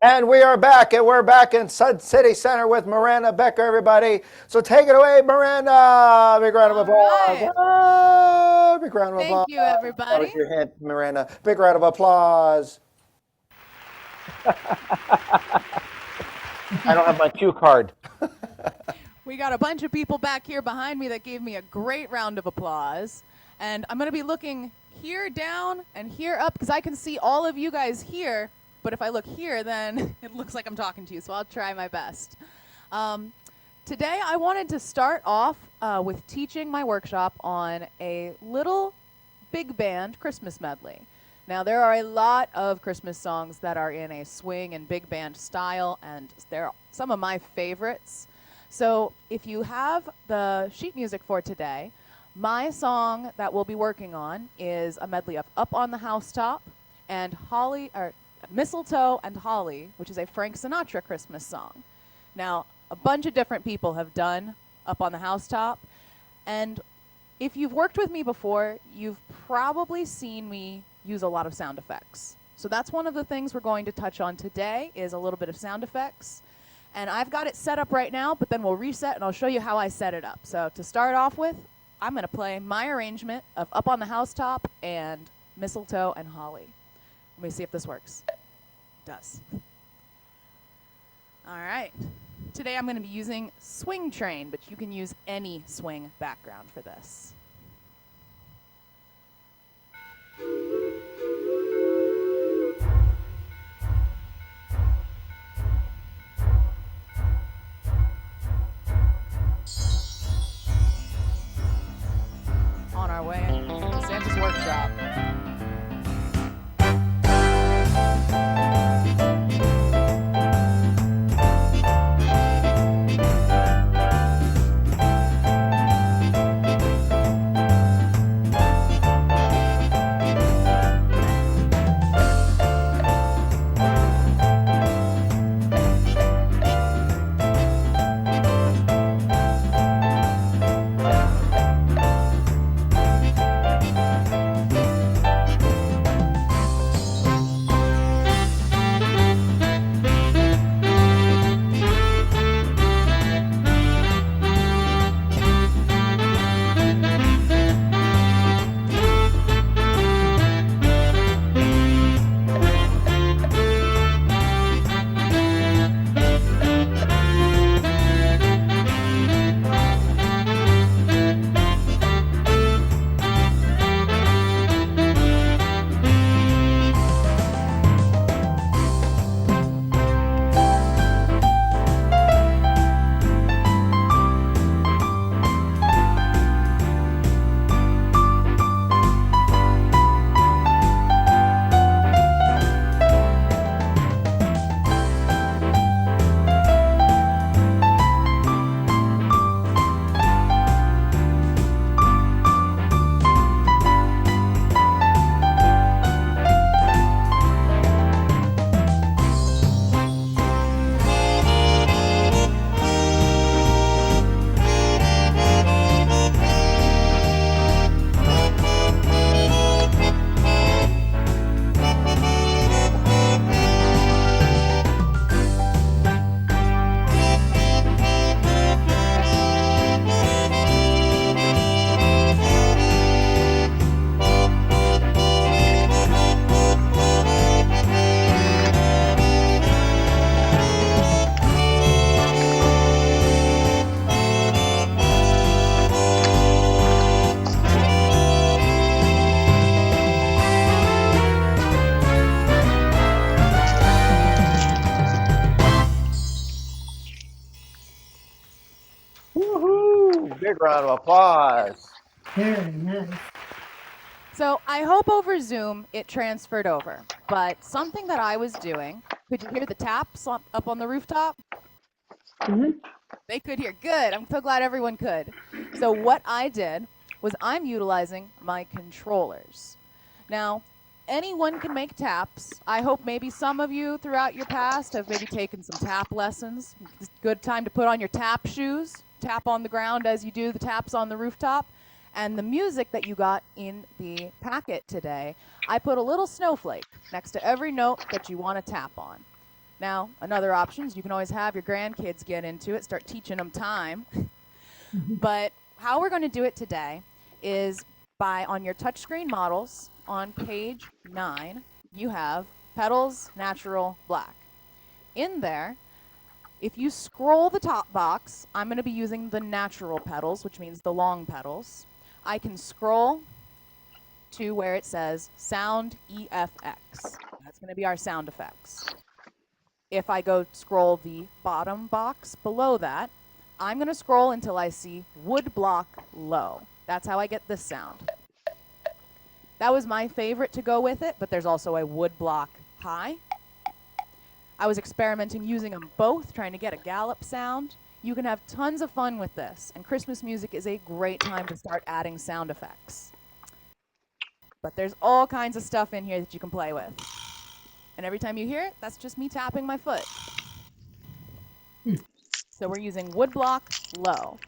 And we are back, and we're back in Sud City Center with Miranda Becker, everybody. So take it away, Miranda. Big round of All applause. right. Big round of applause. Thank you, That was everybody. your hint, Miranda. Big round of applause. I don't have my cue card. We got a bunch of people back here behind me that gave me a great round of applause. And I'm going to be looking here down and here up because I can see all of you guys here. But if I look here, then it looks like I'm talking to you. So I'll try my best. Today, I wanted to start off with teaching my workshop on a little big band Christmas medley. Now, there are a lot of Christmas songs that are in a swing and big band style, and they're some of my favorites. So if you have the sheet music for today, my song that we'll be working on is a medley of Up on the Housetop and Holly, or Mistletoe and Holly, which is a Frank Sinatra Christmas song. Now, a bunch of different people have done Up on the Housetop, and if you've worked with me before, you've probably seen me use a lot of sound effects. So that's one of the things we're going to touch on today is a little bit of sound effects. And I've got it set up right now, but then we'll reset and I'll show you how I set it up. So to start off with, I'm going to play my arrangement of Up on the Housetop and Mistletoe and Holly. Let me see if this works. It does. All right. Today I'm going to be using Swing Train, but you can use any swing background for this. On our way to Santa's workshop. Woohoo! Big round of applause. Very nice. So I hope over Zoom it transferred over. But something that I was doing, could you hear the taps up on the rooftop? Mhm. They could hear. Good. I'm so glad everyone could. So what I did was I'm utilizing my controllers. Now, anyone can make taps. I hope maybe some of you throughout your past have maybe taken some tap lessons. It's a good time to put on your tap shoes, tap on the ground as you do the taps on the rooftop. And the music that you got in the packet today, I put a little snowflake next to every note that you want to tap on. Now, another option is you can always have your grandkids get into it, start teaching them time. But how we're going to do it today is by on your touchscreen models on page 9, you have pedals, natural, black. In there, if you scroll the top box, I'm going to be using the natural pedals, which means the long pedals. I can scroll to where it says sound EFX. That's going to be our sound effects. If I go scroll the bottom box below that, I'm going to scroll until I see wood block low. That's how I get this sound. That was my favorite to go with it, but there's also a wood block high. I was experimenting using them both, trying to get a gallop sound. You can have tons of fun with this, and Christmas music is a great time to start adding sound effects. But there's all kinds of stuff in here that you can play with. And every time you hear it, that's just me tapping my foot. So we're using wood block low.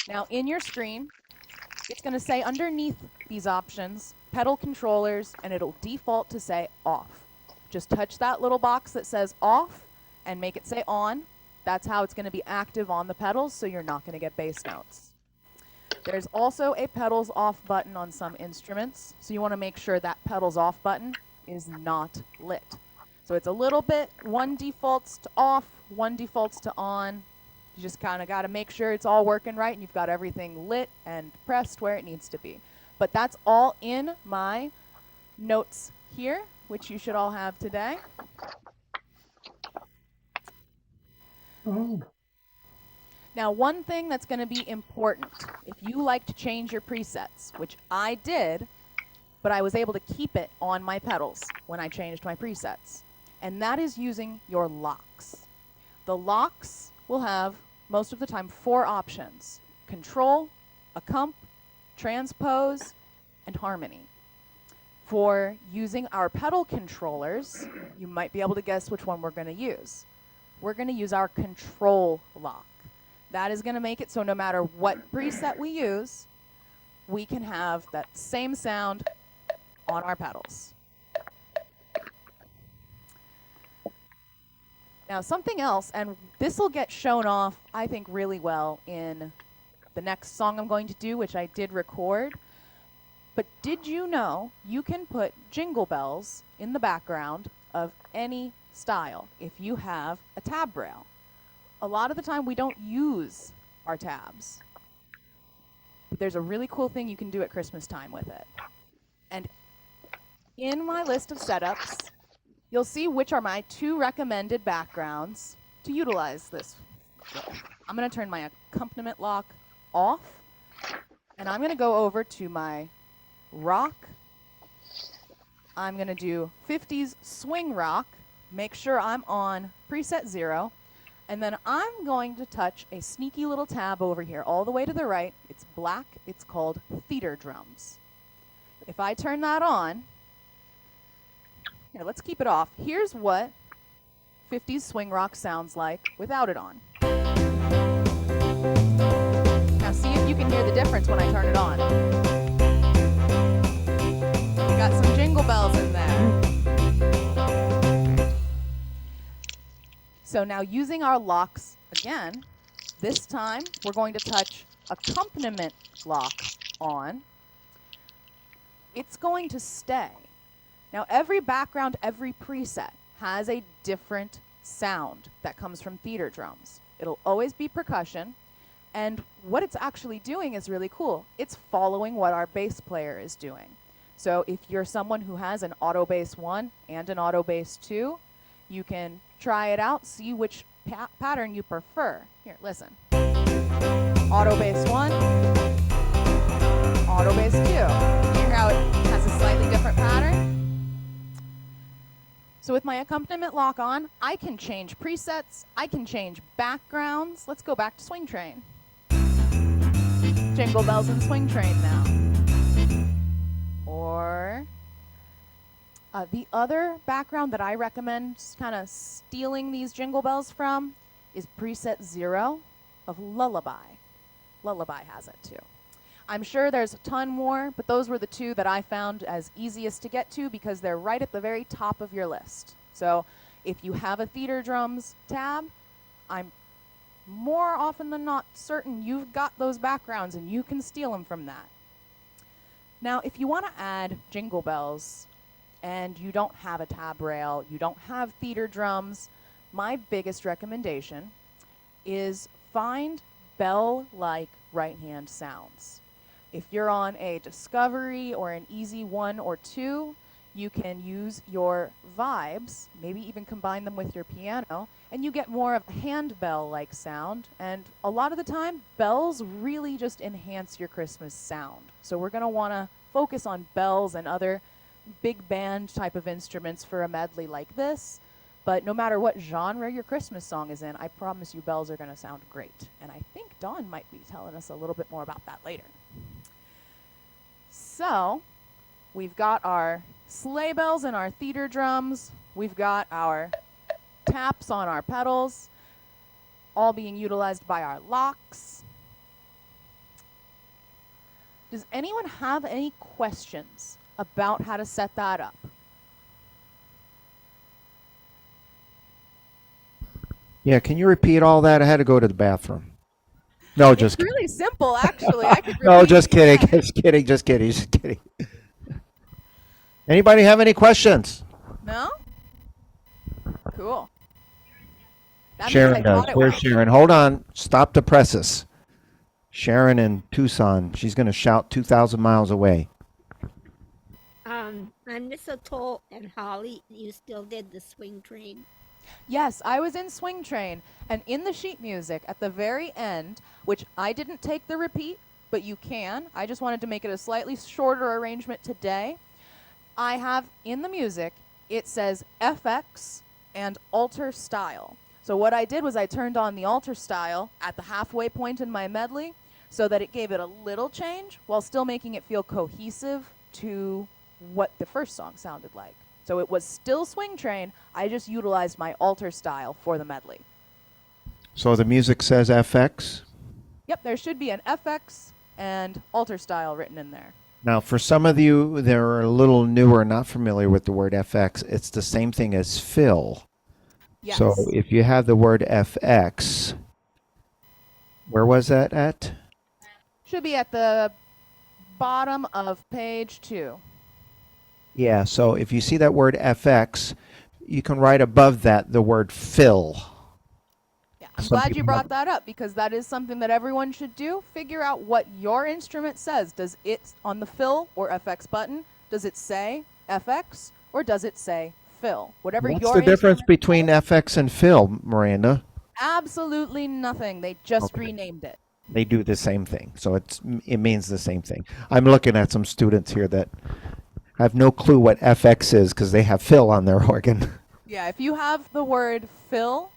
Now in your screen, it's going to say underneath these options, pedal controllers, and it'll default to say off. Just touch that little box that says off and make it say on. That's how it's going to be active on the pedals, so you're not going to get bass notes. There's also a pedals off button on some instruments, so you want to make sure that pedals off button is not lit. So it's a little bit, one defaults to off, one defaults to on. You just kind of got to make sure it's all working right and you've got everything lit and pressed where it needs to be. But that's all in my notes here, which you should all have today. Oh. Now, one thing that's going to be important, if you like to change your presets, which I did, but I was able to keep it on my pedals when I changed my presets, and that is using your locks. The locks will have, most of the time, 4 options: control, accomp, transpose, and harmony. For using our pedal controllers, you might be able to guess which one we're going to use. We're going to use our control lock. That is going to make it so no matter what preset we use, we can have that same sound on our pedals. Now something else, and this will get shown off, I think, really well in the next song I'm going to do, which I did record. But did you know you can put jingle bells in the background of any style if you have a tab rail? A lot of the time we don't use our tabs. But there's a really cool thing you can do at Christmas time with it. And in my list of setups, you'll see which are my 2 recommended backgrounds to utilize this with. I'm going to turn my accompaniment lock off, and I'm going to go over to my rock. I'm going to do 50s swing rock, make sure I'm on preset 0, and then I'm going to touch a sneaky little tab over here all the way to the right. It's black. It's called theater drums. If I turn that on, here, let's keep it off. Here's what 50s swing rock sounds like without it on. Now see if you can hear the difference when I turn it on. We got some jingle bells in there. So now using our locks again, this time we're going to touch accompaniment lock on. It's going to stay. Now every background, every preset has a different sound that comes from theater drums. It'll always be percussion, and what it's actually doing is really cool. It's following what our bass player is doing. So if you're someone who has an auto bass 1 and an auto bass 2, you can try it out, see which pattern you prefer. Here, listen. Auto bass 1, auto bass 2. Hear how it has a slightly different pattern? So with my accompaniment lock on, I can change presets, I can change backgrounds. Let's go back to Swing Train. Jingle bells and Swing Train now. Or the other background that I recommend kind of stealing these jingle bells from is preset 0 of Lullaby. Lullaby has it too. I'm sure there's a ton more, but those were the 2 that I found as easiest to get to because they're right at the very top of your list. So If you have a theater drums tab, I'm more often than not certain you've got those backgrounds and you can steal them from that. Now, if you want to add jingle bells and you don't have a tab rail, you don't have theater drums, my biggest recommendation is find bell-like right-hand sounds. If you're on a Discovery or an Easy 1 or 2, you can use your vibes, maybe even combine them with your piano, and you get more of a handbell-like sound. And a lot of the time, bells really just enhance your Christmas sound. So we're going to want to focus on bells and other big band type of instruments for a medley like this. But no matter what genre your Christmas song is in, I promise you bells are going to sound great. And I think Dawn might be telling us a little bit more about that later. So, we've got our sleigh bells and our theater drums. We've got our taps on our pedals, all being utilized by our locks. Does anyone have any questions about how to set that up? Yeah, can you repeat all that? I had to go to the bathroom. No, just It's kidding. really simple, actually. I could No, repeat just it kidding. again. Just kidding. Anybody have any questions? No? Cool. That means Sharon I does. thought it Where's was. Sharon? Hold on. Stop the presses. Sharon in Tucson. She's going to shout 2,000 miles away. I'm Mistletoe and Holly. You still did the swing train. Yes, I was in Swing Train, and in the sheet music at the very end, which I didn't take the repeat, but you can. I just wanted to make it a slightly shorter arrangement today. I have in the music, it says FX and alter style. So what I did was I turned on the alter style at the halfway point in my medley so that it gave it a little change while still making it feel cohesive to what the first song sounded like. So it was still Swing Train, I just utilized my alter style for the medley. So the music says FX. Yep, there should be an FX and alter style written in there. Now, for some of you that are a little newer, not familiar with the word FX, it's the same thing as fill. Yes. So if you have the word FX, where was that at? Should be at the bottom of page 2. Yeah, so if you see that word FX, you can write above that the word fill. Yeah, I'm Some glad you people brought have- that up because that is something that everyone should do. Figure out what your instrument says. Does it, on the fill or FX button, does it say FX or does it say fill? Whatever What's your the difference instrument between says, FX and fill, Miranda? absolutely nothing. They just Okay. renamed it. They do the same thing, so it means the same thing. I'm looking at some students here that have no clue what FX is because they have fill on their organ. Yeah, if you have the word fill,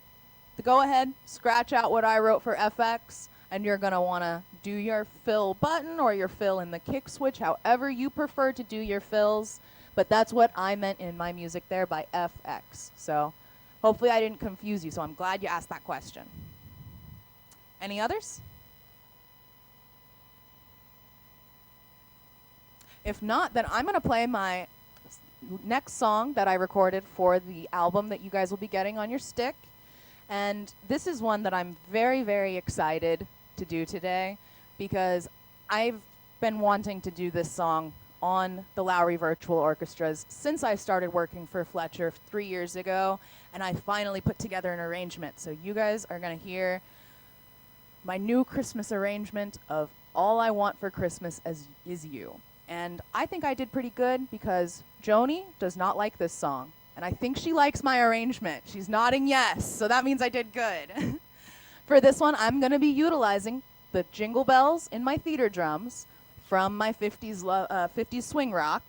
go ahead, scratch out what I wrote for FX, and you're going to want to do your fill button or your fill in the kick switch, however you prefer to do your fills. But that's what I meant in my music there by FX. So hopefully I didn't confuse you, so I'm glad you asked that question. Any others? If not, then I'm going to play my next song that I recorded for the album that you guys will be getting on your stick. And this is one that I'm very, very excited to do today because I've been wanting to do this song on the Lowry Virtual Orchestras since I started working for Fletcher 3 years ago, and I finally put together an arrangement. So you guys are going to hear my new Christmas arrangement of All I Want for Christmas Is You. And I think I did pretty good because Joni does not like this song. And I think she likes my arrangement. She's nodding yes, so that means I did good. For this one, I'm going to be utilizing the jingle bells in my theater drums from my 50s swing rock.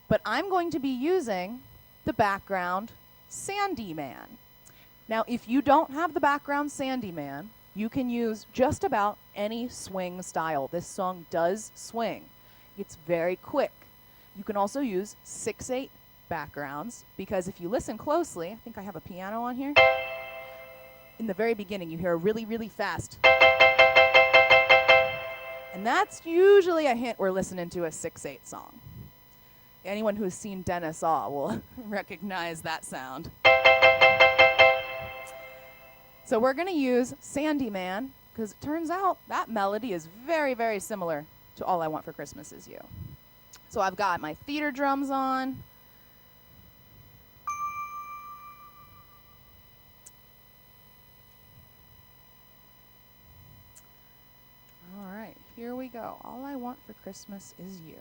But I'm going to be using the background Sandy Man. Now, if you don't have the background Sandy Man, you can use just about any swing style. This song does swing. It's very quick. You can also use 6/8 backgrounds because if you listen closely, I think I have a piano on here. In the very beginning, you hear a really, really fast. And that's usually a hint we're listening to a 6/8 song. anyone who's seen Dennis Aw will recognize that sound. So we're going to use Sandy Man, because it turns out that melody is very, very similar to All I Want for Christmas Is You. So I've got my theater drums on. All right, here we go. All I Want for Christmas Is You.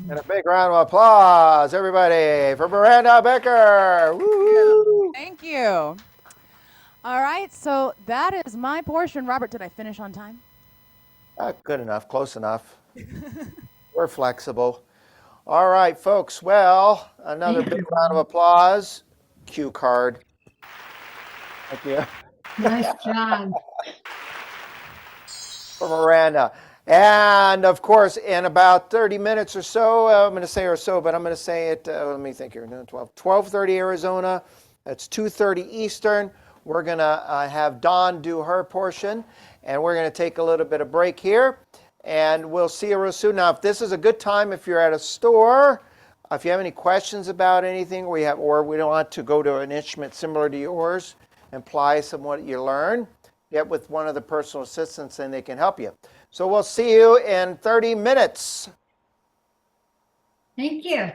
And a big round of applause, everybody, for Miranda Becker. Woo-hoo. Thank you. All right, so that is my portion. Robert, did I finish on time? Good enough, close enough. We're flexible. All right, folks. Well, another Thank big you. round of applause. Cue card. Thank you. Nice job. For Miranda. And of course, in about 30 minutes or so, I'm going to say or so, but I'm going to say it, let me think here, 12:30 Arizona, that's 2:30 Eastern. We're going to have Dawn do her portion, and we're going to take a little bit of break here, and we'll see you real soon. Now, if this is a good time, if you're at a store, If you have any questions about anything, or we don't want to go to an instrument similar to yours and apply some what you learn, get with one of the personal assistants and they can help you. So we'll see you in 30 minutes. Thank you.